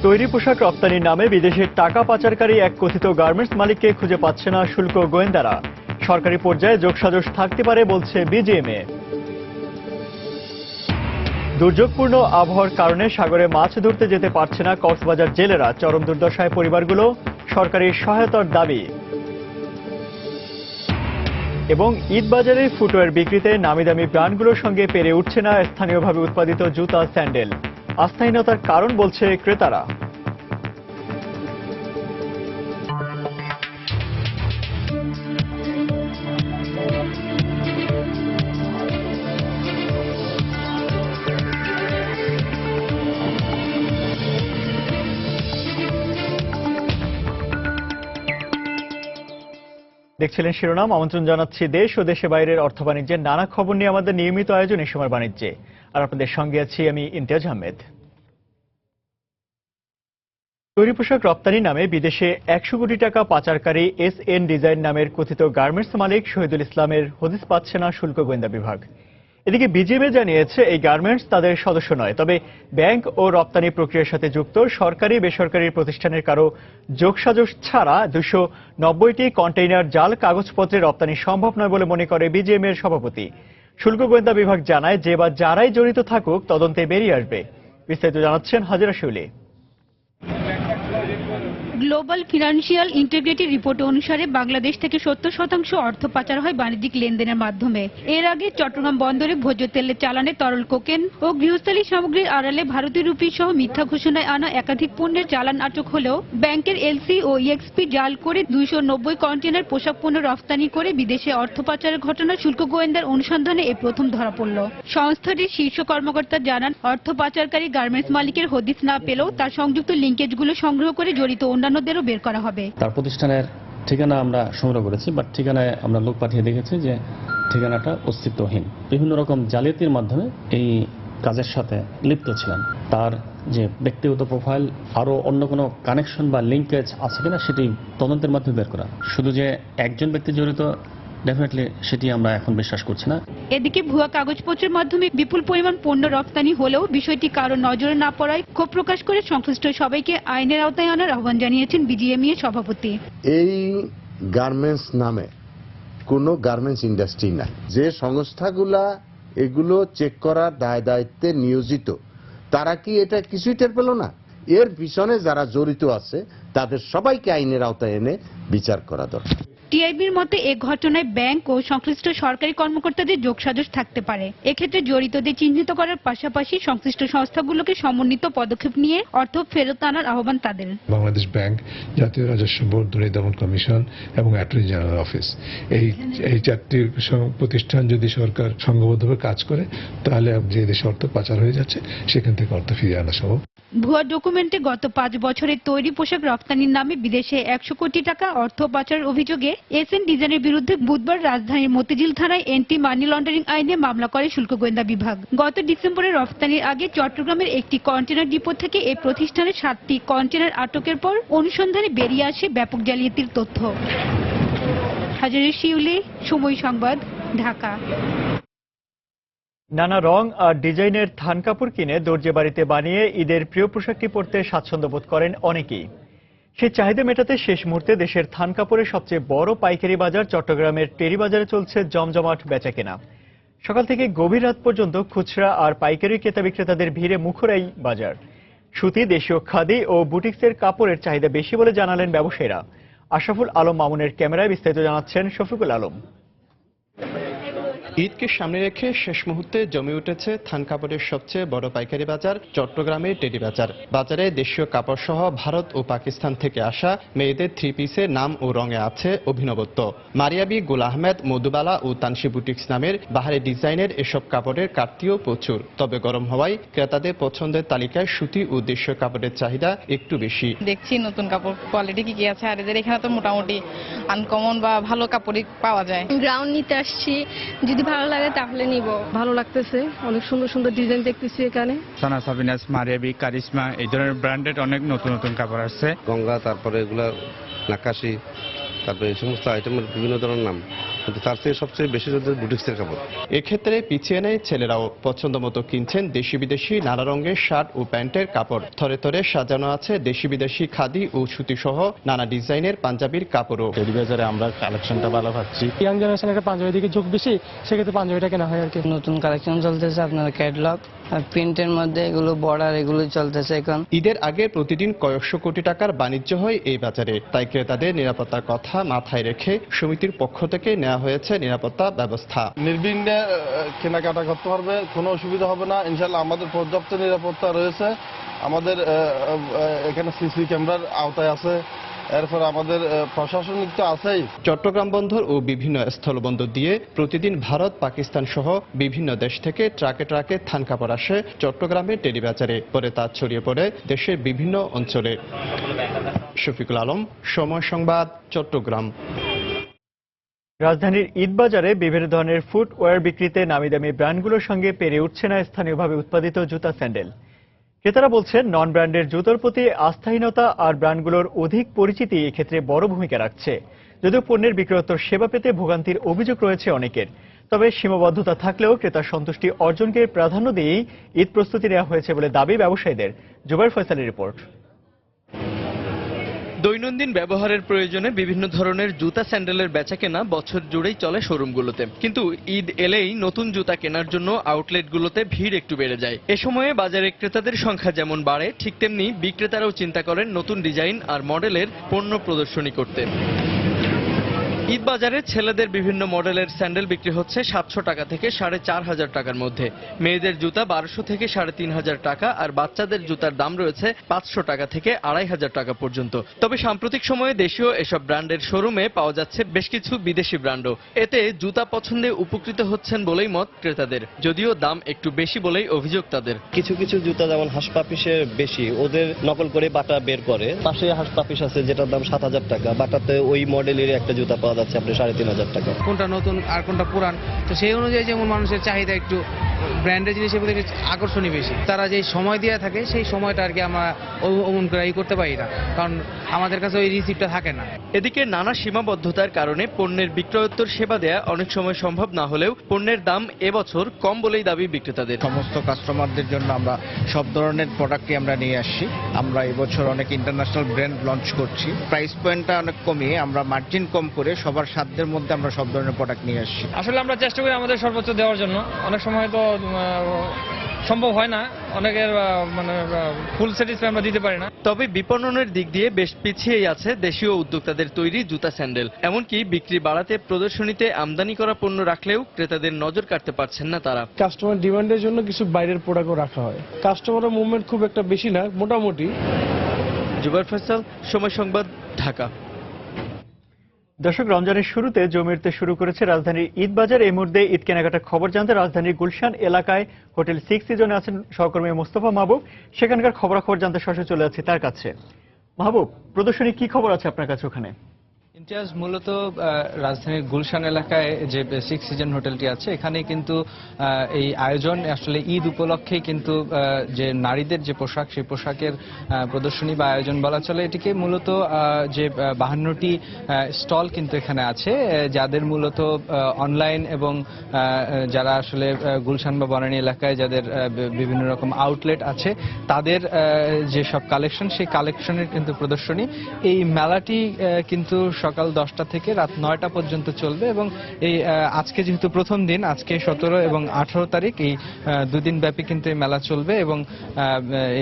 তৈরি পোশাক রপ্তানির নামে বিদেশের টাকা পাচারকারী এক কথিত গার্মেন্টস মালিককে খুঁজে পাচ্ছে না শুল্ক গোয়েন্দারা। সরকারি পর্যায়ে যোগসাজশ থাকতে পারে বলছে বিজিএমএ। দুর্যোগপূর্ণ আবহাওয়ার কারণে সাগরে মাছ ধরতে যেতে পারছে না কক্সবাজার জেলেরা। চরম দুর্দশায় পরিবারগুলো, সরকারি সহায়তার দাবি। এবং ঈদ বাজারে ফুটওয়্যার বিক্রিতে নামিদামি ব্র্যান্ডগুলোর সঙ্গে পেরে উঠছে না স্থানীয়ভাবে উৎপাদিত জুতা, স্যান্ডেল। আস্থাহীনতার কারণ বলছে ক্রেতারা। দেখছিলেন শিরোনাম। আমন্ত্রণ জানাচ্ছি দেশ ও দেশে বাইরের অর্থ বাণিজ্যের নানা খবর নিয়ে আমাদের নিয়মিত আয়োজন এই সময় বাণিজ্যে। আর আপনাদের সঙ্গে আছি আমি ইমতিয়াজ আহমেদ। তৈরি পোশাক রপ্তানির নামে বিদেশে 100 কোটি টাকা পাচারকারী SN ডিজাইন নামের কথিত গার্মেন্টস মালিক শহীদুল ইসলামের হদিস পাচ্ছে না শুল্ক গোয়েন্দা বিভাগ। এদিকে বিজিএমএ জানিয়েছে এই গার্মেন্টস তাদের সদস্য নয়, তবে ব্যাংক ও রপ্তানি প্রক্রিয়ার সাথে যুক্ত সরকারি বেসরকারি প্রতিষ্ঠানের কারো যোগসাজশ ছাড়া 290টি কন্টেইনার জাল কাগজপত্রে রপ্তানি সম্ভব নয় বলে মনে করে বিজিএমএ এর সভাপতি। শুল্ক গোয়েন্দা বিভাগ জানায় যে বা যারাই জড়িত থাকুক তদন্তে বেরিয়ে আসবে। বিস্তারিত জানাচ্ছেন হাজিরা শিউলি। গ্লোবাল ফিনান্সিয়াল ইন্টিগ্রিটি রিপোর্ট অনুসারে বাংলাদেশ থেকে 70% অর্থ পাচার হয় বাণিজ্যিক লেনদেনের মাধ্যমে। এর আগে চট্টগ্রাম বন্দরে ভোজ্য তেলের চালানে তরল কোকেন ও গৃহস্থালী সামগ্রীর আড়ালে ভারতীয় রুপি সহ মিথ্যা ঘোষণায় আনা একাধিক পণ্যের চালান আটক হলেও ব্যাংকের এলসি ও ইএক্সপি জাল করে 290 কন্টেইনার পোশাক পণ্য রফতানি করে বিদেশে অর্থ পাচারের ঘটনা শুল্ক গোয়েন্দার অনুসন্ধানে এ প্রথম ধরা পড়ল। সংস্থাটির শীর্ষ কর্মকর্তা জানান, অর্থ পাচারকারী গার্মেন্টস মালিকের হদিস না পেলেও তার সংযুক্ত লিঙ্কেজগুলো সংগ্রহ করে জড়িত অন্যান্যদেরও বের করা হবে। তার প্রতিষ্ঠানের ঠিকানা আমরা সংগ্রহ করেছি, বাট ঠিকানায় আমরা লোক পাঠিয়ে দেখেছি যে ঠিকানাটা অস্তিত্বহীন। বিভিন্ন রকম জালিয়াতির মাধ্যমে এই কাজের সাথে লিপ্ত ছিলেন। তার যে ব্যক্তিগত প্রোফাইল, আরও অন্য কোনো কানেকশন বা লিঙ্কেজ আছে কিনা সেটি তদন্তের মাধ্যমে বের করা। শুধু যে একজন ব্যক্তি জড়িত ডেফিনেটলি সেটি আমরা এখন বিশ্বাস করছি না। এদিকে ভুয়া কাগজপত্রের মাধ্যমে বিপুল পরিমাণ পণ্য রপ্তানি হলেও বিষয়টি কারো নজরে না পড়ায় ক্ষোভ প্রকাশ করে সংশ্লিষ্ট সবাইকে আইনের আওতায় আনার আহ্বান জানিয়েছেন বিজিএমইএ সভাপতি। এই গার্মেন্টস নামে কোনো গার্মেন্টস ইন্ডাস্ট্রি নাই। যে সংস্থাগুলা এগুলো চেক করার দায় দায়িত্বে নিয়োজিত, তারা কি এটা কিছুই টের পেল না? এর পিছনে যারা জড়িত আছে তাদের সবাইকে আইনের আওতায় এনে বিচার করা দরকার। টিআইবির মতে এ ঘটনায় ব্যাংক ও সংশ্লিষ্ট সরকারি কর্মকর্তাদের যোগসাজশ থাকতে পারে। এক্ষেত্রে জড়িতদের চিহ্নিত করার পাশাপাশি সংশ্লিষ্ট সংস্থাগুলোকে সমন্বিত পদক্ষেপ নিয়ে অর্থ ফেরত আনার আহ্বান তাদের। বাংলাদেশ ব্যাংক, জাতীয় রাজস্ব বোর্ড, দুর্নীতি দমন কমিশন এবং অ্যাটর্নি জেনারেল অফিস, এই চারটি প্রতিষ্ঠান যদি সরকার সংঘবদ্ধভাবে কাজ করে তাহলে যে দেশে অর্থ পাচার হয়ে যাচ্ছে সেখান থেকে অর্থ ফিরিয়ে আনা সম্ভব। ভুয়া ডকুমেন্টে গত 5 বছরে তৈরি পোশাক রপ্তানির নামে বিদেশে 100 কোটি টাকা অর্থ পাচারের অভিযোগে SN ডিজাইনের বিরুদ্ধে বুধবার রাজধানীর মতিঝিল থানায় এন্টি মানি লন্ডারিং আইনে মামলা করে শুল্ক গোয়েন্দা বিভাগ। গত ডিসেম্বরে রপ্তানির আগে চট্টগ্রামের একটি কন্টেইনার ডিপো থেকে এই প্রতিষ্ঠানের 7টি কন্টেইনার আটকের পর অনুসন্ধানে বেরিয়ে আসে ব্যাপক জালিয়াতির তথ্য। হাজিরা শিউলি, সময় সংবাদ, ঢাকা। নানা রং আর ডিজাইনের থান কাপড় কিনে দর্জি বাড়িতে বানিয়ে ঈদের প্রিয় পোশাকটি পরতে স্বাচ্ছন্দ্য বোধ করেন অনেকেই। সেই চাহিদা মেটাতে শেষ মুহূর্তে দেশের থান কাপড়ের সবচেয়ে বড় পাইকারি বাজার চট্টগ্রামের টেরি বাজারে চলছে জমজমাট বেচাকেনা। সকাল থেকে গভীর রাত পর্যন্ত খুচরা আর পাইকারি ক্রেতা বিক্রেতাদের ভিড়ে মুখর এই বাজার। সুতি, দেশীয় খাদি ও বুটিক্সের কাপড়ের চাহিদা বেশি বলে জানালেন ব্যবসায়ীরা। আশরাফুল আলম মামুনের ক্যামেরায় বিস্তারিত জানাচ্ছেন শফিকুল আলম। ঈদকে সামনে রেখে শেষ মুহূর্তে জমে উঠেছে থান কাপড়ের সবচেয়ে বড় পাইকারি বাজার চট্টগ্রামের টেরি বাজার। বাজারে দেশীয় কাপড় সহ ভারত ও পাকিস্তান থেকে আসা মেয়েদের 3 পিসের নাম ও রঙে আছে অভিনবত্ব। মারিয়াবি, গুল আহমেদ, মধুবালা ও তানসি বুটিক্স নামের বাহারি ডিজাইনের এসব কাপড়ের কাটতিও প্রচুর। তবে গরম হওয়ায় ক্রেতাদের পছন্দের তালিকায় সুতি ও দেশীয় কাপড়ের চাহিদা একটু বেশি। দেখছি নতুন কাপড় কোয়ালিটি কি আছে, আর এদের এখানে তো মোটামুটি আনকমন বা ভালো কাপড়ই পাওয়া যায়। গ্রাউন্ড নিতে আসছি, যদি ভালো লাগে তাহলে নিব। ভালো লাগতেছে, অনেক সুন্দর সুন্দর ডিজাইন দেখতেছি এখানে। সানা সাবিনাস, মারিয়াবি, কারিশমা এই ধরনের ব্র্যান্ডেড অনেক নতুন নতুন কাপড় আসছে। গঙ্গা, তারপরে এগুলা নাকাশি, তারপরে এই সমস্ত আইটেমের বিভিন্ন ধরনের নাম কিন্তু তার থেকে সবচেয়ে বেশি যদি বুটিক্সের কাপড়। এক্ষেত্রে পিছিয়ে নেই ছেলেরাও পছন্দ মতো কিনছেন দেশি বিদেশি নানা রঙের শার্ট ও প্যান্টের কাপড়। থরে থরে সাজানো আছে দেশি বিদেশি খাদি ও সুতি সহ নানা ডিজাইনের পাঞ্জাবির কাপড়ও। টেডি বাজারে আমরা কালেকশনটা ভালো পাচ্ছি। ইয়াং জেনারেশনের পাঞ্জাবির দিকে ঝোঁক বেশি, সেক্ষেত্রে পাঞ্জাবিটা কেনা হয় আর কি। নতুন কালেকশন চলতেছে আপনার ক্যাটলগ আর প্রিন্টের মধ্যে এগুলো বর্ডার এগুলো চলতেছে এখন। ঈদের আগে প্রতিদিন কয়েকশো কোটি টাকার বাণিজ্য হয় এই বাজারে, তাই ক্রেতাদের নিরাপত্তার কথা মাথায় রেখে সমিতির পক্ষ থেকে নেওয়া হয়েছে নিরাপত্তা ব্যবস্থা। নির্বিঘ্নে কেনাকাটা করতে পারবে, কোনো অসুবিধা হবে না ইনশাল্লাহ। আমাদের পর্যাপ্ত নিরাপত্তা রয়েছে, আমাদের এখানে সিসি ক্যামেরার আওতায় আছে, এরপর আমাদের প্রশাসনিক তো আছেই। চট্টগ্রাম বন্দর ও বিভিন্ন স্থলবন্দর দিয়ে প্রতিদিন ভারত, পাকিস্তান সহ বিভিন্ন দেশ থেকে ট্রাকে ট্রাকে থান কাপড় আসে চট্টগ্রামের টেডি বাজারে, পরে তা ছড়িয়ে পড়ে দেশের বিভিন্ন অঞ্চলে। শফিকুল আলম, সময় সংবাদ, চট্টগ্রাম। রাজধানীর ঈদবাজারে বিভিন্ন ধরনের ফুটওয়্যার বিক্রিতে নামি দামি ব্র্যান্ডগুলোর সঙ্গে পেরে উঠছে না স্থানীয়ভাবে উৎপাদিত জুতা স্যান্ডেল। ক্রেতারা বলছেন নন ব্র্যান্ডের জুতোর প্রতি আস্থাহীনতা আর ব্র্যান্ডগুলোর অধিক পরিচিতি এক্ষেত্রে বড় ভূমিকা রাখছে। যদিও পণ্যের বিক্রয়োত্তর সেবা পেতে ভোগান্তির অভিযোগ রয়েছে অনেকের, তবে সীমাবদ্ধতা থাকলেও ক্রেতার সন্তুষ্টি অর্জনকে প্রাধান্য দিয়েই ঈদ প্রস্তুতি নেওয়া হয়েছে বলে দাবি ব্যবসায়ীদের। জুবাইর ফয়সালের রিপোর্ট। দৈনন্দিন ব্যবহারের প্রয়োজনে বিভিন্ন ধরনের জুতা স্যান্ডেলের বেচাকেনা বছর জুড়েই চলে শোরুমগুলোতে, কিন্তু ঈদ এলেই নতুন জুতা কেনার জন্য আউটলেটগুলোতে ভিড় একটু বেড়ে যায়। এ সময়ে বাজারে ক্রেতাদের সংখ্যা যেমন বাড়ে, ঠিক তেমনি বিক্রেতারাও চিন্তা করেন নতুন ডিজাইন আর মডেলের পণ্য প্রদর্শনী করতে। ঈদ বাজারে ছেলেদের বিভিন্ন মডেলের স্যান্ডেল বিক্রি হচ্ছে 700 টাকা থেকে 4,500 টাকার মধ্যে, মেয়েদের জুতা 1200 থেকে 3,500 টাকা, আর বাচ্চাদের জুতার দাম রয়েছে 500 টাকা থেকে 2,500 টাকা পর্যন্ত। তবে সাম্প্রতিক সময়ে দেশীয় এসব ব্র্যান্ডের শোরুমে পাওয়া যাচ্ছে বেশ কিছু বিদেশি ব্র্যান্ডও। এতে জুতা পছন্দে উপকৃত হচ্ছেন বলেই মত ক্রেতাদের, যদিও দাম একটু বেশি বলেই অভিযোগ তাদের। কিছু কিছু জুতা যেমন হাসপাপিসে বেশি, ওদের নকল করে বাটা বের করে। পাশে হাসপাপিস আছে যেটার দাম 7,000 টাকা, বাটাতে ওই মডেলের একটা জুতা পাওয়া যাচ্ছে আপনি 3,500 টাকা। কোনটা নতুন আর কোনটা পুরান, তো সেই অনুযায়ী যেমন মানুষের চাহিদা একটু ব্র্যান্ডের জিনিসের প্রতি আকর্ষণই বেশি। তারা যে সময় দেওয়া থাকে সেই সময়টা আর কি আমরা অমন করে করতে পারি না, কারণ আমাদের কাছে ওই রিসিপ্টটা থাকে না। এদিকে নানা সীমাবদ্ধতার কারণে পণ্যের বিক্রয়োত্তর সেবা দেয়া অনেক সময় সম্ভব না হলেও পণ্যের দাম এবছর কম বলেই দাবি বিক্রেতাদের। সমস্ত কাস্টমারদের জন্য আমরা সব ধরনের প্রোডাক্টই আমরা নিয়ে আসছি। আমরা এবছর অনেক ইন্টারন্যাশনাল ব্র্যান্ড লঞ্চ করছি। প্রাইস পয়েন্টটা অনেক কমিয়ে আমরা মার্জিন কম করে সবার সাধ্যের মধ্যে আমরা সব ধরনের প্রোডাক্ট নিয়ে আসছি। আসলে আমরা চেষ্টা করি আমাদের সর্বোচ্চ দেওয়ার জন্য। অনেক সময় তো সম্ভব হয় না, অনেকের মানে ফুল স্যাটিসফাই আমরা দিতে পারি না। তবে বিপণনের দিক দিয়ে বেশ পিছিয়েই আছে দেশীয় উদ্যোক্তাদের তৈরি জুতা স্যান্ডেল। এমনকি বিক্রি বাড়াতে প্রদর্শনীতে আমদানি করা পণ্য রাখলেও ক্রেতাদের নজর কাটতে পারছেন না তারা। কাস্টমার ডিমান্ডের জন্য কিছু বাইরের প্রোডাক্টও রাখা হয়। কাস্টমারের মুভমেন্ট খুব একটা বেশি না, মোটামুটি। জুবাইর ফয়সাল, সময় সংবাদ, ঢাকা। দর্শক, রমজানের শুরুতে জমিয়তে শুরু করেছে রাজধানীর ঈদ বাজার। এই মুহূর্তে ঈদ কেনাকাটার খবর জানতে রাজধানীর গুলশান এলাকায় হোটেল 6 সিজনে আছেন সহকর্মী মোস্তফা মাহবুব। সেখানকার খবরাখবর জানতে সরাসরি চলে যাচ্ছি তার কাছে। মাহবুব, প্রদর্শনী কি খবর আছে আপনার কাছে ওখানে? ইমতিয়াজ, মূলত রাজধানীর গুলশান এলাকায় যে 6 সিজন হোটেলটি আছে এখানে কিন্তু এই আয়োজন আসলে ঈদ উপলক্ষে কিন্তু যে নারীদের যে পোশাক, সেই পোশাকের প্রদর্শনী বা আয়োজন বলা চলে এটিকে। মূলত যে 52টি স্টল কিন্তু এখানে আছে, যাদের মূলত অনলাইন এবং যারা আসলে গুলশান বা বনানী এলাকায় যাদের বিভিন্ন রকম আউটলেট আছে তাদের যে সব কালেকশন, সেই কালেকশনের কিন্তু প্রদর্শনী। এই মেলাটি কিন্তু সকাল 10টা থেকে রাত 9টা পর্যন্ত চলবে এবং এই আজকে যেহেতু প্রথম দিন, আজকে 17 এবং 18 তারিখ, এই দুদিন ব্যাপী কিন্তু এই মেলা চলবে। এবং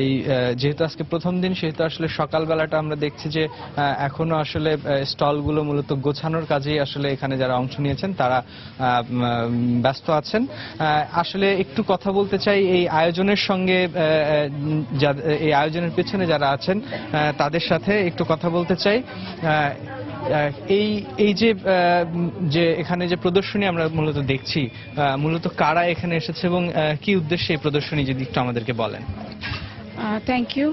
এই যেহেতু আজকে প্রথম দিন সেহেতু আসলে সকালবেলাটা আমরা দেখছি যে এখনো আসলে স্টলগুলো মূলত গোছানোর কাজেই আসলে এখানে যারা অংশ নিয়েছেন তারা ব্যস্ত আছেন। আসলে একটু কথা বলতে চাই এই আয়োজনের সঙ্গে, এই আয়োজনের পেছনে যারা আছেন তাদের সাথে একটু কথা বলতে চাই। এই যে এখানে যে প্রদর্শনী আমরা মূলত দেখছি, মূলত কারা এখানে এসেছে এবং কি উদ্দেশ্যে এই প্রদর্শনী যদি একটু আমাদেরকে বলেন। Thank you.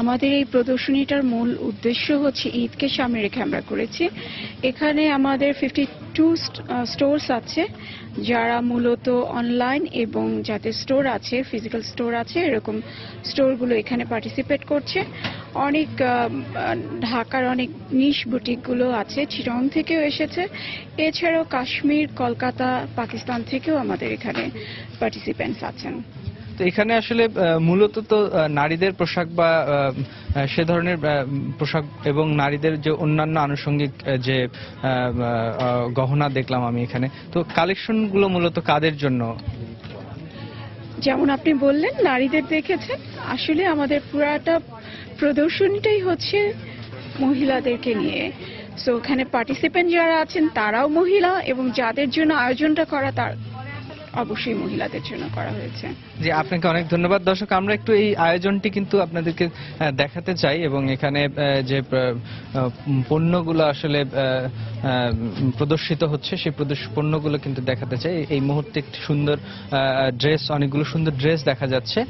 আমাদের এই প্রদর্শনীটার মূল উদ্দেশ্য হচ্ছে ঈদকে সামনে রেখে আমরা করেছি। এখানে আমাদের 52 স্টোরস আছে যারা মূলত অনলাইন এবং যাদের স্টোর আছে, ফিজিক্যাল স্টোর আছে, এরকম স্টোরগুলো এখানে পার্টিসিপেট করছে। অনেক ঢাকার অনেক নিশ বুটিকগুলো আছে, চিটং থেকেও এসেছে। এছাড়াও কাশ্মীর, কলকাতা, পাকিস্তান থেকেও আমাদের এখানে পার্টিসিপেন্টস আছেন। তো এখানে আসলে মূলত তো নারীদের পোশাক বা সে ধরনের পোশাক এবং নারীদের যে অন্যান্য আনুষঙ্গিক যে গহনা দেখলাম আমি এখানে, তো কালেকশনগুলো মূলত কাদের জন্য? যেমন আপনি বললেন নারীদের দেখেছেন, আসলে আমাদের পুরাটা প্রদর্শনীটাই হচ্ছে মহিলাদেরকে নিয়ে। সো ওখানে পার্টিসিপেন্ট যারা আছেন তারাও মহিলা, এবং যাদের জন্য আয়োজনটা করা তার অবশ্যই মহিলাদের জন্য করা হয়েছে। জি, আপনাকে অনেক ধন্যবাদ। দর্শক, আমরা একটু এই আয়োজনটি কিন্তু আপনাদেরকে দেখাতে চাই, এবং এখানে যে পণ্যগুলো আসলে প্রদর্শিত হচ্ছে সেই পণ্যগুলো কিন্তু দেখাতে চাই। এই মুহূর্তে একটি সুন্দর ড্রেস, অনেকগুলো সুন্দর ড্রেস দেখা যাচ্ছে।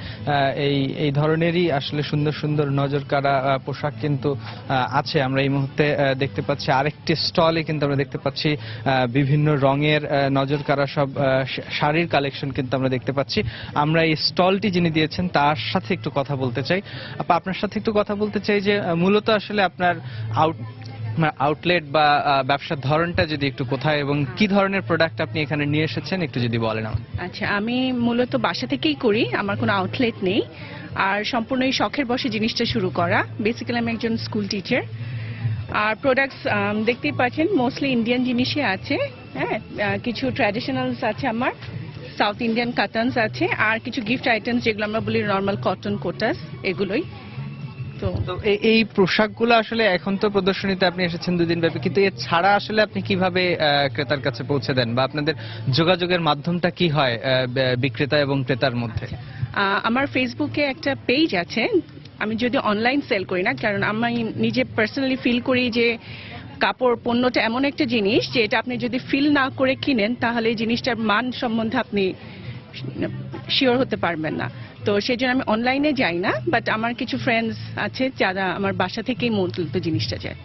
এই ধরনেরই আসলে সুন্দর সুন্দর নজর কাড়া পোশাক কিন্তু আছে। আমরা এই মুহূর্তে দেখতে পাচ্ছি আরেকটি স্টলে কিন্তু আমরা দেখতে পাচ্ছি বিভিন্ন রঙের নজর কাড়া সব শাড়ির কালেকশন কিন্তু আমরা দেখতে পাচ্ছি। আমরা এই স্টলটি যিনি দিয়েছেন তার সাথে একটু কথা বলতে চাই। আপনার সাথে একটু কথা বলতে চাই যে মূলত আসলে আপনার আউটলেট বা ব্যবসার ধরনটা যদি একটু কোথায় এবং কি ধরনের প্রোডাক্ট আপনি এখানে নিয়ে এসেছেন একটু যদি বলেন। আচ্ছা, আমি মূলত বাসা থেকেই করি, আমার কোনো আউটলেট নেই, আর সম্পূর্ণ এই শখের বসে জিনিসটা শুরু করা। বেসিক্যালি আমি একজন স্কুল টিচার। আর প্রোডাক্টস দেখতেই পাচ্ছেন মোস্টলি ইন্ডিয়ান জিনিসই আছে। হ্যাঁ, কিছু ট্র্যাডিশনালস আছে, আমার সাউথ ইন্ডিয়ান কাটান্স আছে, আর কিছু গিফট আইটেমস যেগুলো আমরা বলি নর্মাল কটন কোটাস, এগুলোই। তো এই পোশাকগুলো আসলে এখন তো প্রদর্শনীতে আপনি এসেছেন 2 দিন ব্যাপী, কিন্তু এর ছাড়া আসলে আপনি কিভাবে ক্রেতার কাছে পৌঁছে দেন, বা আপনাদের যোগাযোগের মাধ্যমটা কি হয় বিক্রেতা এবং ক্রেতার মধ্যে? আমার ফেসবুকে একটা পেজ আছে। আমি যদি অনলাইন সেল করি না, কারণ আমি নিজে পার্সোনালি ফিল করি যে কাপড় পণ্যটা এমন একটা জিনিস যে এটা আপনি যদি ফিল না করে কিনেন তাহলে এই জিনিসটার মান সম্বন্ধে আপনি শিওর হতে পারবেন না। তো সেই জন্য আমি অনলাইনে যাই না, বাট আমার কিছু ফ্রেন্ডস আছে যারা আমার বাসা থেকেই মূলত জিনিসটা যায়।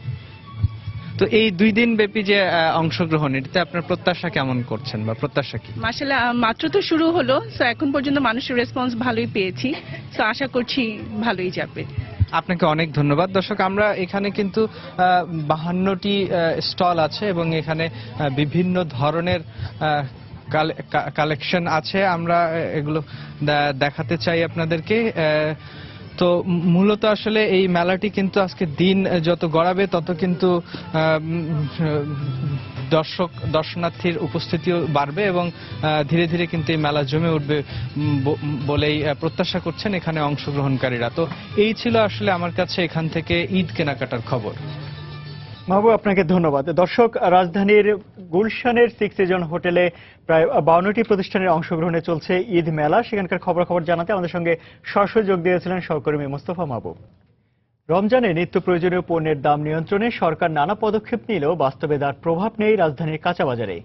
তো এই 2 দিন ব্যাপী যে অংশগ্রহণ, এটাতে আপনার প্রত্যাশা কেমন করছেন বা প্রত্যাশা কি? মাশাআল্লাহ, মাত্র তো শুরু হলো, সো এখন পর্যন্ত মানুষের রেসপন্স ভালোই পেয়েছি, সো আশা করছি ভালোই যাবে। আপনাকে অনেক ধন্যবাদ। দর্শক, আমরা এখানে কিন্তু 52টি স্টল আছে এবং এখানে বিভিন্ন ধরনের কালেকশন আছে। আমরা এগুলো দেখাতে চাই আপনাদেরকে। তো মূলত আসলে এই মেলাটি কিন্তু আজকে দিন যত গড়াবে তত কিন্তু দর্শনার্থীর উপস্থিতিও বাড়বে এবং ধীরে ধীরে কিন্তু এই মেলা জমে উঠবে বলেই প্রত্যাশা করছেন এখানে অংশগ্রহণকারীরা। তো এই ছিল আসলে আমার কাছে এখান থেকে ঈদ কেনাকাটার খবর। মাহবুব, আপনাকে ধন্যবাদ। দর্শক, রাজধানীর গুলশানের 6 সিজন হোটেলে প্রায় 52টি প্রতিষ্ঠানের অংশগ্রহণে চলছে ঈদ মেলা। সেখানকার খবরাখবর জানাতে আমাদের সঙ্গে সরাসরি যোগ দিয়েছিলেন সহকর্মী মোস্তফা মাহবুব। রমজানে নিত্য প্রয়োজনীয় পণ্যের দাম নিয়ন্ত্রণে সরকার নানা পদক্ষেপ নিলেও বাস্তবে তার প্রভাব নেই রাজধানীর কাঁচা বাজারে।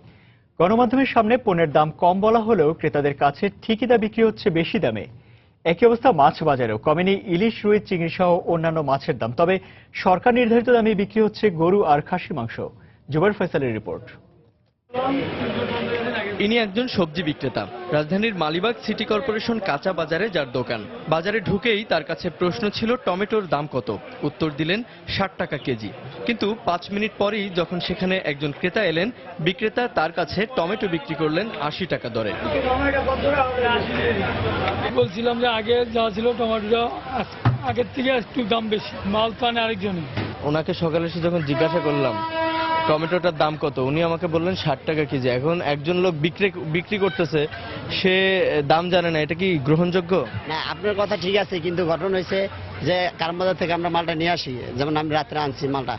গণমাধ্যমের সামনে পণ্যের দাম কম বলা হলেও ক্রেতাদের কাছে ঠিকই তা বিক্রি হচ্ছে বেশি দামে। একই অবস্থা মাছ বাজারেও কমেনি ইলিশ, রুই, চিংড়ি সহ অন্যান্য মাছের দাম। তবে সরকার নির্ধারিত দামে বিক্রি হচ্ছে গরু আর খাসির মাংস। জুবাইর ফয়সালের রিপোর্ট। ইনি একজন সবজি বিক্রেতা। রাজধানীর মালিবাগ সিটি কর্পোরেশন কাঁচা বাজারে যার দোকান। বাজারে ঢুকেই তার কাছে প্রশ্ন ছিল টমেটোর দাম কত। উত্তর দিলেন 60 টাকা কেজি। কিন্তু 5 মিনিট পরেই যখন সেখানে একজন ক্রেতা এলেন, বিক্রেতা তার কাছে টমেটো বিক্রি করলেন 80 টাকা দরে। বলছিলাম যে আগে যা ছিল টমেটোটা আগের থেকে একটু দাম বেশি, মাল পান আরেকজনই। ওনাকে সকালে এসে যখন জিজ্ঞাসা করলাম টমেটোটার দাম কত, উনি আমাকে বললেন 60 টাকা কেজি। এখন একজন লোক বিক্রি করতেছে, সে দাম জানে না, এটা কি গ্রহণযোগ্য? না, আপনার কথা ঠিক আছে, কিন্তু ঘটনা হয়েছে যে কারণবাজার থেকে আমরা মালটা নিয়ে আসি, যেমন আমি রাত্রে আনছি মালটা।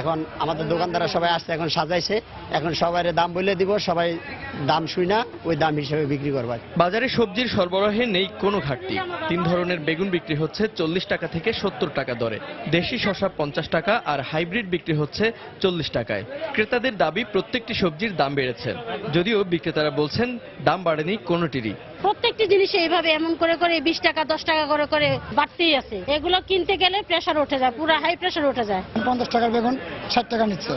এখন আমাদের দোকানদাররা সবাই আসছে, এখন সাজাইছে, এখন সবাই দাম বলে দিব, সবাই দাম শুই না ওই দাম হিসেবে বিক্রি করবে। বাজারে সবজির সরবরাহে নেই কোনো ঘাটতি। 3 ধরনের বেগুন বিক্রি হচ্ছে 40 টাকা থেকে 70 টাকা দরে। দেশি শসা 50 টাকা আর হাইব্রিড বিক্রি হচ্ছে 40 টাকায়। ক্রেতাদের দাবি প্রত্যেকটি সবজির দাম বেড়েছে, যদিও বিক্রেতারা বলছেন দাম বাড়েনি কোনোটিরই। প্রত্যেকটি জিনিসে এইভাবে এমন করে করে 20 টাকা 10 টাকা করে বাড়তেই আছে। এগুলো কিনতে গেলে প্রেসার উঠে যায়, পুরো হাই প্রেসার উঠে যায়। 50 টাকার বেগুন 60 টাকা নিচ্ছে,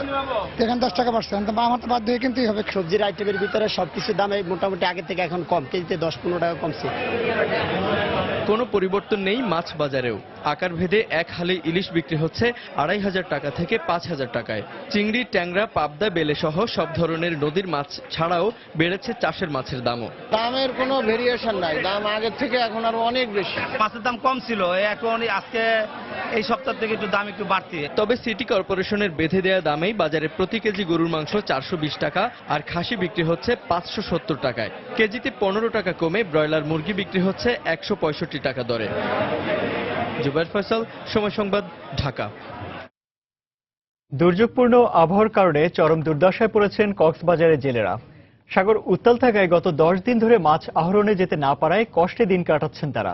এখানে 10 টাকা বাড়ছে, আমার তো বাধ্য হয়ে কিনতেই হবে। সবজির আইটেমের ভিতরে সবকিছুর দামে মোটামুটি আগে থেকে এখন কম, কেজিতে 10-15 টাকা কমছে। কোনো পরিবর্তন নেই মাছ বাজারেও। আকার ভেদে এক হালি ইলিশ বিক্রি হচ্ছে 2500 টাকা থেকে 5000 টাকায়। চিংড়ি, ট্যাংরা, পাবদা, বেলে সহ সব ধরনের নদীর মাছ ছাড়াও বেড়েছে চাষের মাছের দামও। দামের কোনো ভেরিয়েশন নাই, দাম আগের থেকে এখন আরো অনেক বেশি। মাছের দাম কম ছিল, এখন আজকে এই সপ্তাহ থেকে একটু দাম একটু বাড়তি। তবে সিটি কর্পোরেশনের বেঁধে দেওয়া দামেই বাজারে প্রতি কেজি গরুর মাংস 420 টাকা আর খাসি বিক্রি হচ্ছে 570 টাকায়। কেজিতে 15 টাকা কমে ব্রয়লার মুরগি বিক্রি হচ্ছে 165 টাকা দরে। জুবাইর ফয়সাল, সময় সংবাদ, ঢাকা। দুর্যোগপূর্ণ আবহাওয়ার কারণে চরম দুর্দশায় পড়েছেন কক্সবাজারের জেলেরা। সাগর উত্তাল থাকায় গত 10 দিন ধরে মাছ আহরণে যেতে না পারায় কষ্টে দিন কাটাচ্ছেন তারা।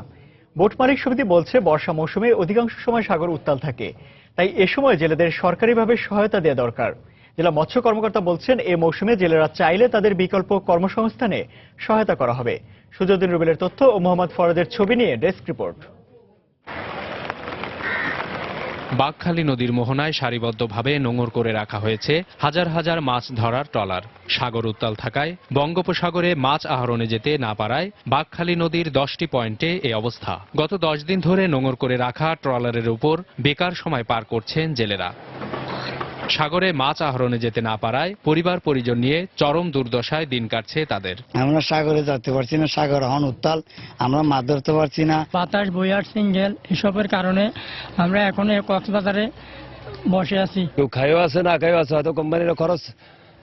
বোট মালিক সমিতি বলছে, বর্ষা মৌসুমে অধিকাংশ সময় সাগর উত্তাল থাকে, তাই এ সময় জেলেদের সরকারিভাবে সহায়তা দেওয়া দরকার। জেলা মৎস্য কর্মকর্তা বলছেন, এ মৌসুমে জেলেরা চাইলে তাদের বিকল্প কর্মসংস্থানে সহায়তা করা হবে। সুজউদ্দিন রুবেলের তথ্য ও মোহাম্মদ ফরদের ছবি নিয়ে ডেস্ক রিপোর্ট। বাঁকখালী নদীর মোহনায় সারিবদ্ধভাবে নোঙর করে রাখা হয়েছে হাজার হাজার মাছ ধরার ট্রলার। সাগর উত্তাল থাকায় বঙ্গোপসাগরে মাছ আহরণে যেতে না পারায় বাঁকখালী নদীর 10টি পয়েন্টে এই অবস্থা। গত 10 দিন ধরে নোঙর করে রাখা ট্রলারের উপর বেকার সময় পার করছেন জেলেরা। সাগরে মাছ আহরণে যেতে না পারায় পরিবার পরিজন নিয়ে চরম দুর্দশায় দিন কাটছে তাদের। আমরা সাগরে যেতে পারছি না, সাগর এখন উত্তাল, আমরা মাছ ধরতে পারছি না। বাতাস, বইয়ার, সিঙ্গেল এসবের কারণে আমরা এখন কক্সবাজারে বসে আছি। কেউ খাইও আছে, না খাইও আছে, হয়তো কোম্পানির খরচ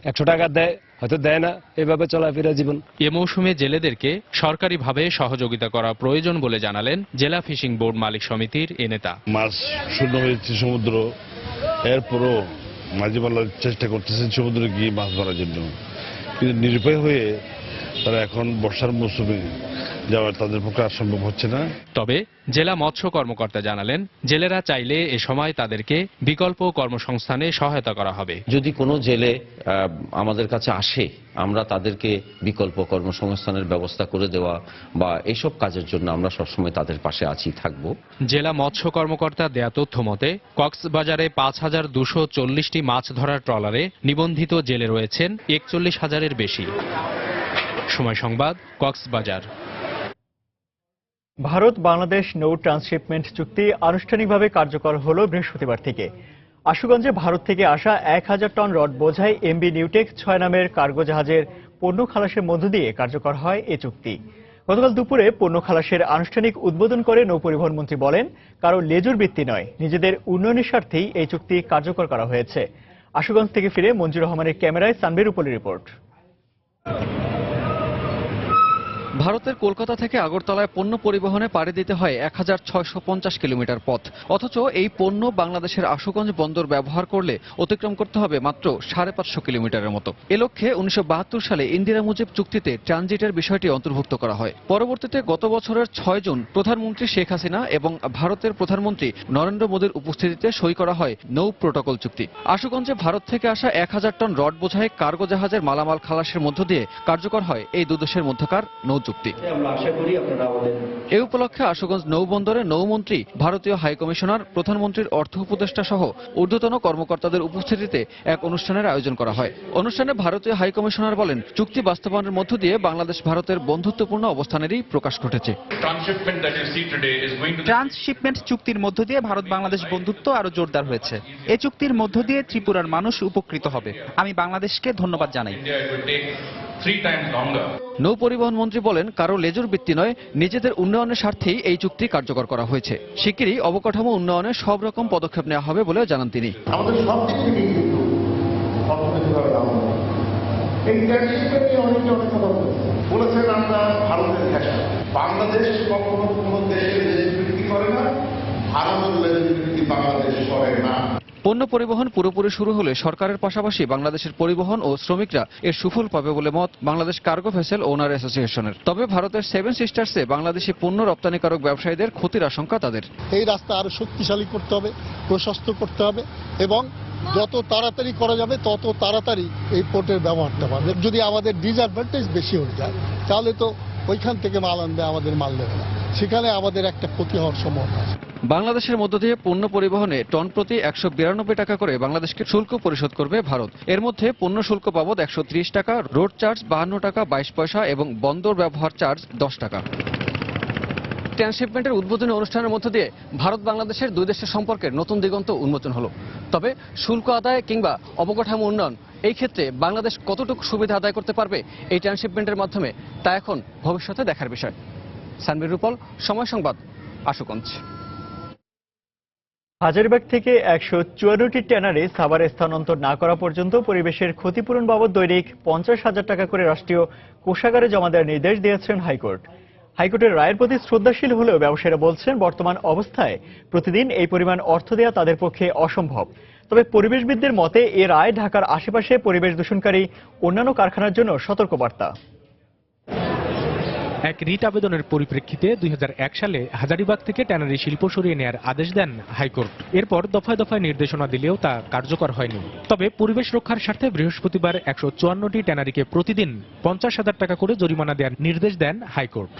100 টাকা দেয়, হয়তো দেয় না, এভাবে চলাফেরা জীবন। এ মৌসুমে জেলেদেরকে সরকারিভাবে সহযোগিতা করা প্রয়োজন বলে জানালেন জেলা ফিশিং বোর্ড মালিক সমিতির এ নেতা। মাছ শূন্য হয়েছে সমুদ্র, এরপরও মাঝে মাঝে চেষ্টা করতেছেন সমুদ্রে গিয়ে মাছ ধরার জন্য, কিন্তু নিরুপায় হয়ে তারা এখন বর্ষার মৌসুমে যাওয়ার তাদের পক্ষে আর সম্ভব হচ্ছে না। তবে জেলা মৎস্য কর্মকর্তা জানালেন, জেলেরা চাইলে এ সময় তাদেরকে বিকল্প কর্মসংস্থানে সহায়তা করা হবে। যদি কোনো জেলে আমাদের কাছে আসে, আমরা তাদেরকে বিকল্প কর্মসংস্থানের ব্যবস্থা করে দেওয়া বা এইসব কাজের জন্য আমরা সবসময় তাদের পাশে আছি, থাকব। জেলা মৎস্য কর্মকর্তা দেয়া তথ্য মতে কক্সবাজারে 5240টি মাছ ধরার ট্রলারে নিবন্ধিত জেলে রয়েছেন 41,000-এর বেশি। সময় সংবাদ, কক্সবাজার। ভারত বাংলাদেশ নৌ ট্রান্সশিপমেন্ট চুক্তি আনুষ্ঠানিকভাবে কার্যকর হলো বৃহস্পতিবার থেকে। আশুগঞ্জে ভারত থেকে আসা 1000 টন রড বোঝাই এমবি নিউটেক 6 নামের কার্গো জাহাজের পণ্য খালাসের মধ্য দিয়ে কার্যকর হয় এ চুক্তি। গতকাল দুপুরে পণ্য খালাসের আনুষ্ঠানিক উদ্বোধন করে নৌপরিবহন মন্ত্রী বলেন, কারো লেজুর বৃত্তি নয়, নিজেদের উন্নয়নের স্বার্থেই এই চুক্তি কার্যকর করা হয়েছে। আশুগঞ্জ থেকে ফিরে মঞ্জুর রহমানের ক্যামেরায় সানবির উপরের রিপোর্ট। ভারতের কলকাতা থেকে আগরতলায় পণ্য পরিবহনে পাড়ি দিতে হয় 1650 কিলোমিটার পথ, অথচ এই পণ্য বাংলাদেশের আশুগঞ্জ বন্দর ব্যবহার করলে অতিক্রম করতে হবে মাত্র 550 কিলোমিটারের মতো। এ লক্ষ্যে 1972 সালে ইন্দিরা মুজিব চুক্তিতে ট্রানজিটের বিষয়টি অন্তর্ভুক্ত করা হয়। পরবর্তীতে গত বছরের 6 জুন প্রধানমন্ত্রী শেখ হাসিনা এবং ভারতের প্রধানমন্ত্রী নরেন্দ্র মোদীর উপস্থিতিতে সই করা হয় নৌ প্রোটোকল চুক্তি। আশুগঞ্জে ভারত থেকে আসা 1000 টন রড বোঝাই কার্গো জাহাজের মালামাল খালাসের মধ্য দিয়ে কার্যকর হয় এই দুই দেশের মধ্যকার নৌ চুক্তি। এ উপলক্ষে আশুগঞ্জ নৌবন্দরে নৌমন্ত্রী, ভারতীয় হাইকমিশনার, প্রধানমন্ত্রীর অর্থ উপদেষ্টা সহ ঊর্ধ্বতন কর্মকর্তাদের উপস্থিতিতে এক অনুষ্ঠানের আয়োজন করা হয়। অনুষ্ঠানে ভারতীয় হাইকমিশনার বলেন, চুক্তি বাস্তবায়নের মধ্য দিয়ে বাংলাদেশ ভারতের বন্ধুত্বপূর্ণ অবস্থানেরই প্রকাশ ঘটেছে। ট্রান্সশিপমেন্ট চুক্তির মধ্য দিয়ে ভারত বাংলাদেশ বন্ধুত্ব আরো জোরদার হয়েছে। এ চুক্তির মধ্য দিয়ে ত্রিপুরার মানুষ উপকৃত হবে। আমি বাংলাদেশকে ধন্যবাদ জানাই। নৌ পরিবহন মন্ত্রী বলেন, কারো লেজুর বৃত্তি নয়, নিজেদের উন্নয়নের স্বার্থেই এই চুক্তি কার্যকর করা হয়েছে। শিগগিরই অবকাঠামো উন্নয়নে সব রকম পদক্ষেপ নেওয়া হবে বলেও জানান তিনি। আমাদের সব দিক থেকে কিন্তু অর্থনৈতিকভাবে লাভ হবে। এই ট্রান্সশিপমেন্ট নিয়ে অনেকে অনেক কথা বলেছেন, আমরা ভারতের ফ্যাশন। বাংলাদেশ কখনো কোনো দেশের লেজুর বৃত্তি করে না, ভারতের লেজুর বৃত্তি বাংলাদেশ করে না। পণ্য পরিবহন পুরোপুরি শুরু হলে সরকারের পাশাপাশি বাংলাদেশের পরিবহন ও শ্রমিকরা এর সুফল পাবে বলে মত বাংলাদেশ কার্গো ভেসেল ওনার অ্যাসোসিয়েশনের। তবে ভারতের 7 সিস্টার্সে বাংলাদেশি পণ্য রপ্তানিকারক ব্যবসায়ীদের ক্ষতির আশঙ্কা তাদের। এই রাস্তা আরো শক্তিশালী করতে হবে, প্রশস্ত করতে হবে এবং যত তাড়াতাড়ি করা যাবে তত তাড়াতাড়ি এই পোর্টের ব্যবহারটা পাবে। যদি আমাদের ডিসঅ্যাডভান্টেজ বেশি হয়ে যায় তাহলে তো ওইখান থেকে মাল আনবে, আমাদের মাল নেবে না। সেখানে আমাদের একটা ক্ষতি হওয়ার সম্ভাবনা আছে। বাংলাদেশের মধ্য দিয়ে পণ্য পরিবহনে টন প্রতি 192 টাকা করে বাংলাদেশকে শুল্ক পরিশোধ করবে ভারত। এর মধ্যে পণ্য শুল্ক বাবদ 130 টাকা, রোড চার্জ 52 টাকা 22 পয়সা এবং বন্দর ব্যবহার চার্জ 10 টাকা। ট্রান্সশিপমেন্টের উদ্বোধনী অনুষ্ঠানের মধ্য দিয়ে ভারত বাংলাদেশের দুই দেশের সম্পর্কের নতুন দিগন্ত উন্মোচন হলো। তবে শুল্ক আদায় কিংবা অবকাঠামো উন্নয়ন এই ক্ষেত্রে বাংলাদেশ কতটুকু সুবিধা আদায় করতে পারবে এই ট্রান্সশিপমেন্টের মাধ্যমে তা এখন ভবিষ্যতে দেখার বিষয়। সানবীর রূপল, সময় সংবাদ, আশুগঞ্জ। হাজারীবাগ থেকে 154টি ট্যানারি সাভারে স্থানান্তর না করা পর্যন্ত পরিবেশের ক্ষতিপূরণ বাবদ দৈনিক 50,000 টাকা করে রাষ্ট্রীয় কোষাগারে জমা দেওয়ার নির্দেশ দিয়েছেন হাইকোর্ট। হাইকোর্টের রায়ের প্রতি শ্রদ্ধাশীল হলেও ব্যবসায়ীরা বলছেন বর্তমান অবস্থায় প্রতিদিন এই পরিমাণ অর্থ দেওয়া তাদের পক্ষে অসম্ভব। তবে পরিবেশবিদদের মতে এ রায় ঢাকার আশেপাশে পরিবেশ দূষণকারী অন্যান্য কারখানার জন্য সতর্কবার্তা। এক রিট আবেদনের পরিপ্রেক্ষিতে 2001 সালে হাজারীবাগ থেকে ট্যানারি শিল্প সরিয়ে নেওয়ার আদেশ দেন হাইকোর্ট। এরপর দফায় দফায় নির্দেশনা দিলেও তা কার্যকর হয়নি। তবে পরিবেশ রক্ষার স্বার্থে বৃহস্পতিবার 154টি ট্যানারিকে প্রতিদিন 50,000 টাকা করে জরিমানা দেওয়ার নির্দেশ দেন হাইকোর্ট।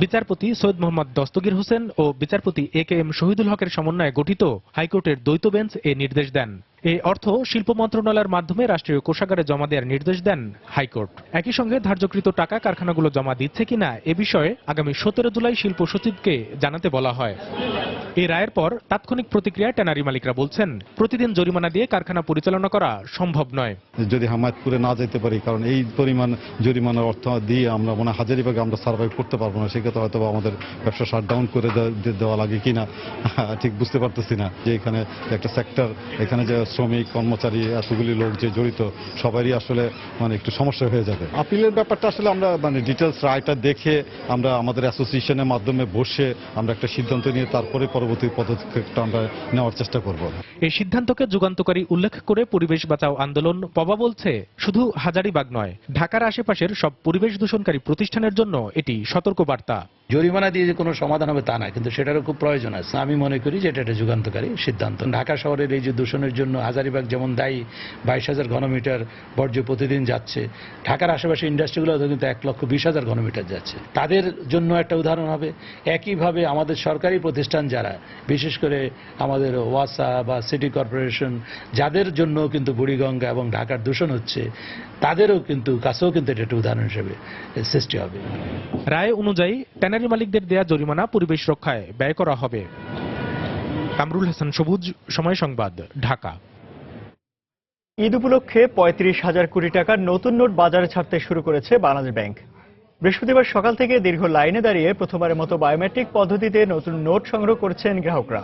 বিচারপতি সৈয়দ মোহাম্মদ দস্তগীর হোসেন ও বিচারপতি AKM শহীদুল হকের সমন্বয়ে গঠিত হাইকোর্টের দ্বৈত বেঞ্চ এ নির্দেশ দেন। এই অর্থ শিল্প মন্ত্রণালয়ের মাধ্যমে রাষ্ট্রীয় কোষাগারে জমা দেওয়ার নির্দেশ দেন হাইকোর্ট। একই সঙ্গে ধার্যকৃত টাকা কারখানাগুলো জমা দিচ্ছে কিনা এ বিষয়ে আগামী 17 জুলাই শিল্প সচিবকে জানাতে বলা হয়। এই রায়ের পর তাৎক্ষণিক প্রতিক্রিয়ায় ট্যানারি মালিকরা বলছেন প্রতিদিন জরিমানা দিয়ে কারখানা পরিচালনা করা সম্ভব নয়। যদি হামায়তপুরে না যেতে পারি, কারণ এই পরিমাণ জরিমানার অর্থ দিয়ে আমরা মনে হাজারীবাগে আমরা সার্ভাইভ করতে পারবো না, সেক্ষেত্রে হয়তো আমাদের ব্যবসা শাটডাউন করে দেওয়া লাগে কিনা ঠিক বুঝতে পারতেছি না। যে এখানে একটা সেক্টর, এখানে যে শ্রমিক কর্মচারী এতগুলি লোক যে জড়িত সবারই আসলে একটু সমস্যা হয়ে যাবে। আপিলের ব্যাপারটা আসলে আমরা ডিটেলস রায়টা দেখে আমরা আমাদের অ্যাসোসিয়েশনের মাধ্যমে বসে আমরা একটা সিদ্ধান্ত নিয়ে তারপরে পরবর্তী পদক্ষেপটা আমরা নেওয়ার চেষ্টা করব। এই সিদ্ধান্তকে যুগান্তকারী উল্লেখ করে পরিবেশ বাঁচাও আন্দোলন পবা বলছে শুধু হাজারীবাগ নয়, ঢাকার আশেপাশের সব পরিবেশ দূষণকারী প্রতিষ্ঠানের জন্য এটি সতর্কবার্তা। জরিমানা দিয়ে যে কোনো সমাধান হবে তা না, কিন্তু সেটারও খুব প্রয়োজন আছে। আমি মনে করি যে এটা একটা যুগান্তকারী সিদ্ধান্ত। ঢাকা শহরের এই যে দূষণের জন্য হাজারীবাগ যেমন দায়ী, 22,000 ঘনমিটার বর্জ্য প্রতিদিন যাচ্ছে। ঢাকার আশেপাশে ইন্ডাস্ট্রিগুলো কিন্তু 1,20,000 ঘনমিটার যাচ্ছে। তাদের জন্য একটা উদাহরণ হবে। একইভাবে আমাদের সরকারি প্রতিষ্ঠান যারা, বিশেষ করে আমাদের ওয়াসা বা সিটি কর্পোরেশন, যাদের জন্য কিন্তু বুড়িগঙ্গা এবং ঢাকার দূষণ হচ্ছে, তাদেরও কিন্তু কাছেও কিন্তু এটা একটা উদাহরণ হিসেবে সৃষ্টি হবে। রায় অনুযায়ী ট্যানারি মালিকদের দেয়া জরিমানা পরিবেশ রক্ষায় ব্যয় করা হবে। কামরুল হাসান সবুজ, সময় সংবাদ, ঢাকা। ঈদ উপলক্ষে 35,000 কোটি টাকার নতুন নোট বাজারে ছাড়তে শুরু করেছে বাংলাদেশ ব্যাংক। বৃহস্পতিবার সকাল থেকে দীর্ঘ লাইনে দাঁড়িয়ে প্রথমবারের মতো বায়োমেট্রিক পদ্ধতিতে নতুন নোট সংগ্রহ করছেন গ্রাহকরা।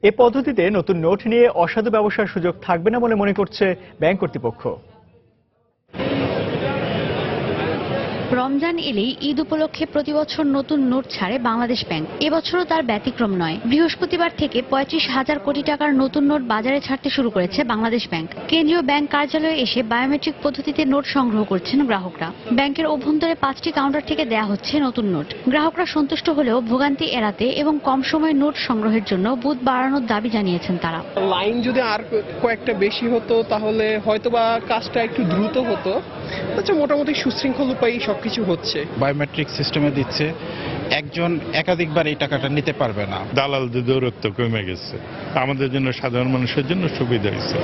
এ পদ্ধতিতে নতুন নোট নিয়ে অসাধু ব্যবসার সুযোগ থাকবে না বলে মনে করছে ব্যাংক কর্তৃপক্ষ। রমজান এলেই ঈদ উপলক্ষে প্রতিবছর নতুন নোট ছাড়ে বাংলাদেশ ব্যাংক। এবছরও তার ব্যতিক্রম নয়। বৃহস্পতিবার থেকে 35,000 কোটি টাকার নতুন নোট বাজারে ছাড়তে শুরু করেছে বাংলাদেশ ব্যাংক। কেন্দ্রীয় ব্যাংক কার্যালয়ে এসে বায়োমেট্রিক পদ্ধতিতে নোট সংগ্রহ করছেন গ্রাহকরা। ব্যাংকের অভ্যন্তরে 5টি কাউন্টার থেকে দেয়া হচ্ছে নতুন নোট। গ্রাহকরা সন্তুষ্ট হলেও ভোগান্তি এড়াতে এবং কম সময়ে নোট সংগ্রহের জন্য বুথ বাড়ানোর দাবি জানিয়েছেন তারা। লাইন যদি আর কয়েকটা বেশি হতো তাহলে হয়তোবা কাজটা একটু দ্রুত হতো। আচ্ছা, মোটামুটি সুশৃঙ্খল উপায়ে সবকিছু হচ্ছে। বায়োমেট্রিক সিস্টেমে দিচ্ছে, একজন একাধিকবার এই টাকাটা নিতে পারবে না। দালালদের দৌরত্ব কমে গেছে, আমাদের জন্য সাধারণ মানুষের জন্য সুবিধা হয়েছে।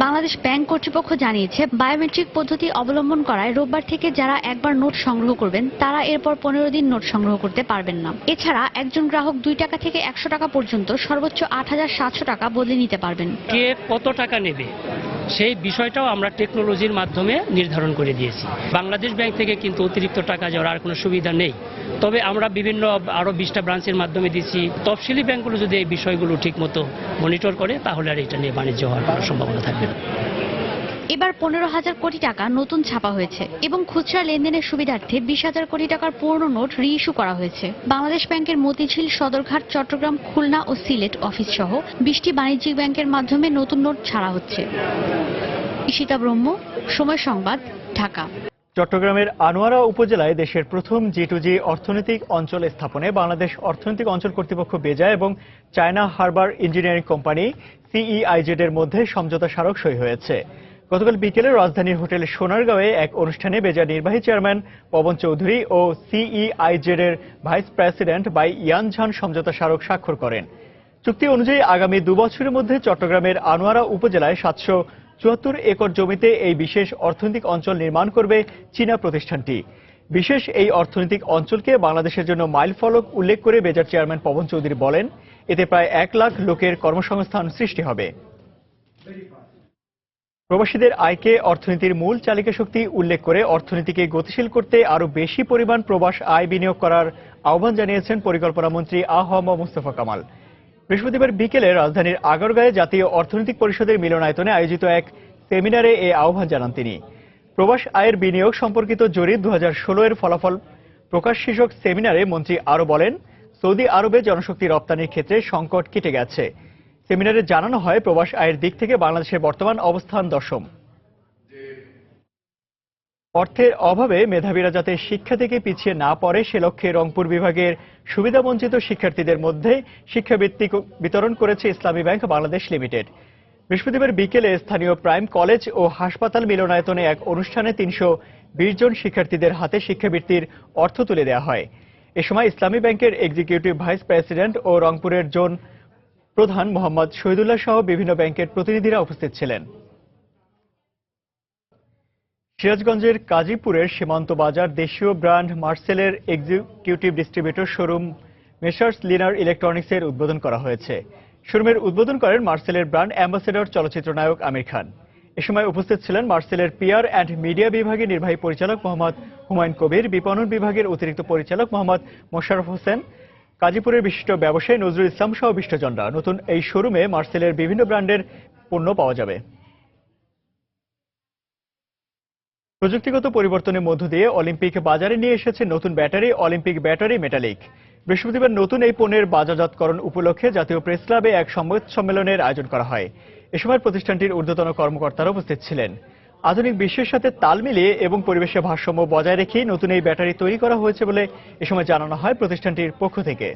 বাংলাদেশ ব্যাংক কর্তৃপক্ষ জানিয়েছে বায়োমেট্রিক পদ্ধতি অবলম্বন করায় রোববার থেকে যারা একবার নোট সংগ্রহ করবেন তারা এরপর 15 দিন নোট সংগ্রহ করতে পারবেন না। এছাড়া একজন গ্রাহক 2 টাকা থেকে 100 টাকা পর্যন্ত সর্বোচ্চ 8,700 টাকা বদলে নিতে পারবেন। কে কত টাকা নেবে সেই বিষয়টাও আমরা টেকনোলজির মাধ্যমে নির্ধারণ করে দিয়েছি। বাংলাদেশ ব্যাংক থেকে কিন্তু অতিরিক্ত টাকা যাওয়ার আর কোনো সুবিধা নেই। তবে আমরা বিভিন্ন আরো 20টা ব্রাঞ্চের মাধ্যমে দিচ্ছি। তফসিলি ব্যাংকগুলো যদি এই বিষয়গুলো ঠিক মতো মনিটর করে তাহলে আর এটা নিয়ে বাণিজ্য হওয়ার কোনো সম্ভাবনা থাকবে না। এবার 15,000 কোটি টাকা নতুন ছাপা হয়েছে এবং খুচরা লেনদেনের সুবিধার্থে 20,000 কোটি টাকার পুরনো নোট রিইস্যু করা হয়েছে। বাংলাদেশ ব্যাংকের মতিঝিল, সদরঘাট, চট্টগ্রাম, খুলনা ও সিলেট অফিস সহ 20টি বাণিজ্যিক ব্যাংকের মাধ্যমে নতুন নোট ছাড়া হচ্ছে। ঈশিতা ব্রহ্ম, সময় সংবাদ, ঢাকা। চট্টগ্রামের আনোয়ারা উপজেলায় দেশের প্রথম G2G অর্থনৈতিক অঞ্চল স্থাপনে বাংলাদেশ অর্থনৈতিক অঞ্চল কর্তৃপক্ষ বেজা এবং China harbour engineering company CEIZ এর মধ্যে সমঝোতা স্মারক সই হয়েছে। গতকাল বিকেলে রাজধানীর হোটেল সোনারগাঁওয়ে এক অনুষ্ঠানে বেজার নির্বাহী চেয়ারম্যান পবন চৌধুরী ও সিইআইজেড এর ভাইস প্রেসিডেন্ট বাই ইয়ানঝান সমঝোতা স্মারক স্বাক্ষর করেন। চুক্তি অনুযায়ী আগামী 2 বছরের মধ্যে চট্টগ্রামের আনোয়ারা উপজেলায় 774 একর জমিতে এই বিশেষ অর্থনৈতিক অঞ্চল নির্মাণ করবে চীনা প্রতিষ্ঠানটি। বিশেষ এই অর্থনৈতিক অঞ্চলকে বাংলাদেশের জন্য মাইলফলক উল্লেখ করে বেজার চেয়ারম্যান পবন চৌধুরী বলেন, এতে প্রায় 1 লাখ লোকের কর্মসংস্থান সৃষ্টি হবে। প্রবাসীদের আয়কে অর্থনীতির মূল চালিকা শক্তি উল্লেখ করে অর্থনীতিকে গতিশীল করতে আরও বেশি পরিমাণ প্রবাস আয় বিনিয়োগ করার আহ্বান জানিয়েছেন পরিকল্পনা মন্ত্রী আ.হ.ম মুস্তফা কামাল। বৃহস্পতিবার বিকেলে রাজধানীর আগারগাঁয়ে জাতীয় অর্থনৈতিক পরিষদের মিলনায়তনে আয়োজিত এক সেমিনারে এই আহ্বান জানান তিনি। প্রবাস আয়ের বিনিয়োগ সম্পর্কিত জরিপ 2016 এর ফলাফল প্রকাশ শীর্ষক সেমিনারে মন্ত্রী আরও বলেন, সৌদি আরবে জনশক্তি রপ্তানির ক্ষেত্রে সংকট কেটে গেছে। সেমিনারে জানানো হয়, প্রবাস আয়ের দিক থেকে বাংলাদেশের বর্তমান অবস্থান 10ম। অর্থের অভাবে মেধাবীরা যাতে শিক্ষা থেকে পিছিয়ে না পড়ে সে লক্ষ্যে রংপুর বিভাগের সুবিধাবঞ্চিত শিক্ষার্থীদের মধ্যে শিক্ষাবৃত্তি বিতরণ করেছে ইসলামী ব্যাংক বাংলাদেশ লিমিটেড। বৃহস্পতিবার বিকেলে স্থানীয় প্রাইম কলেজ ও হাসপাতাল মিলনায়তনে এক অনুষ্ঠানে 320 জন শিক্ষার্থীদের হাতে শিক্ষাবৃত্তির অর্থ তুলে দেওয়া হয়। এ সময় ইসলামী ব্যাংকের এক্সিকিউটিভ ভাইস প্রেসিডেন্ট ও রংপুরের জোন প্রধান মোহাম্মদ শহীদুল্লাহ সহ বিভিন্ন ব্যাংকের প্রতিনিধিরা উপস্থিত ছিলেন। সিরাজগঞ্জের কাজীপুরের সীমান্ত বাজার দেশীয় ব্র্যান্ড মার্সেলের এক্সিকিউটিভ ডিস্ট্রিবিউটর শোরুম মেসার্স লিনার ইলেকট্রনিক্সের উদ্বোধন করা হয়েছে। শোরুমের উদ্বোধন করেন মার্সেলের ব্র্যান্ড অ্যাম্বাসেডর চলচ্চিত্র নায়ক আমির খান। এ সময় উপস্থিত ছিলেন মার্সেলের পিআর অ্যান্ড মিডিয়া বিভাগের নির্বাহী পরিচালক মোহাম্মদ হুমায়ুন কবির, বিপণন বিভাগের অতিরিক্ত পরিচালক মোহাম্মদ মোশাররফ হোসেন, কাজীপুরের বিশিষ্ট ব্যবসায়ী নজরুল ইসলাম সহ বিশিষ্টজনরা। নতুন এই শোরুমে মার্সেলের বিভিন্ন ব্র্যান্ডের পণ্য পাওয়া যাবে। প্রযুক্তিগত পরিবর্তনের মধ্য দিয়ে অলিম্পিক বাজারে নিয়ে এসেছে নতুন ব্যাটারি, অলিম্পিক ব্যাটারি মেটালিক। বৃহস্পতিবার নতুন এই পণ্যের বাজারজাতকরণ উপলক্ষে জাতীয় প্রেস ক্লাবে এক সংবাদ সম্মেলনের আয়োজন করা হয়। এ সময় প্রতিষ্ঠানটির ঊর্ধ্বতন কর্মকর্তারা উপস্থিত ছিলেন। আধুনিক বিশ্বের সাথে তাল মিলিয়ে এবং পরিবেশের ভারসাম্য বজায় রেখেই নতুন এই ব্যাটারি তৈরি করা হয়েছে বলে এ সময় জানানো হয় প্রতিষ্ঠানটির পক্ষ থেকে।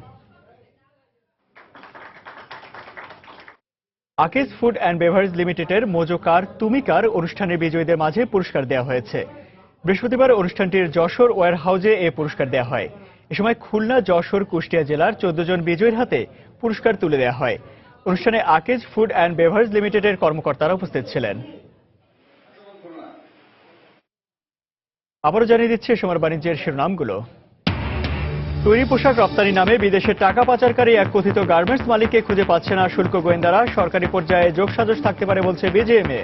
আকিজ ফুড অ্যান্ড বেভারেজ লিমিটেডের মোজো কার তুমি কার অনুষ্ঠানের বিজয়ীদের মাঝে পুরস্কার দেওয়া হয়েছে। বৃহস্পতিবার অনুষ্ঠানটির যশোর ওয়্যার হাউজে এ পুরস্কার দেওয়া হয়। এ সময় খুলনা, যশোর, কুষ্টিয়া জেলার 14 জন বিজয়ীর হাতে পুরস্কার তুলে দেওয়া হয়। অনুষ্ঠানে আকিজ ফুড অ্যান্ড বেভারেজ লিমিটেডের কর্মকর্তারা উপস্থিত ছিলেন। আবারও জানিয়ে দিচ্ছি সময় বাণিজ্যের শিরোনামগুলো। তৈরি পোশাক রপ্তানি নামে বিদেশে টাকা পাচারকারী এক কথিত গার্মেন্টস মালিককে খুঁজে পাচ্ছে না শুল্ক গোয়েন্দারা। সরকারি পর্যায়ে যোগসাজশ থাকতে পারে বলছে বিজিএমএ।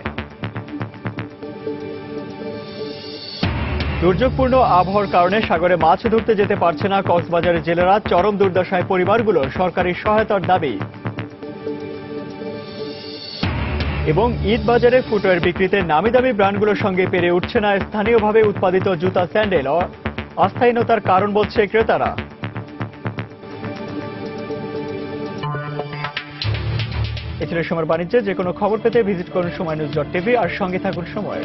দুর্যোগপূর্ণ আবহাওয়ার কারণে সাগরে মাছ ধরতে যেতে পারছে না কক্সবাজারের জেলেরা। চরম দুর্দশায় পরিবারগুলোর, সরকারি সহায়তার দাবি। এবং ঈদ বাজারে ফুটওয়্যার বিক্রিতে নামি দামি ব্র্যান্ডগুলোর সঙ্গে পেরে উঠছে না স্থানীয়ভাবে উৎপাদিত জুতা, স্যান্ডেল। অস্থায়ীনতার কারণ বলছে ক্রেতারা। এ ছিল সময় বাণিজ্যে। যে কোনো খবর পেতে ভিজিট করুন সময়নিউজ.tv আর সঙ্গে থাকুন সময়।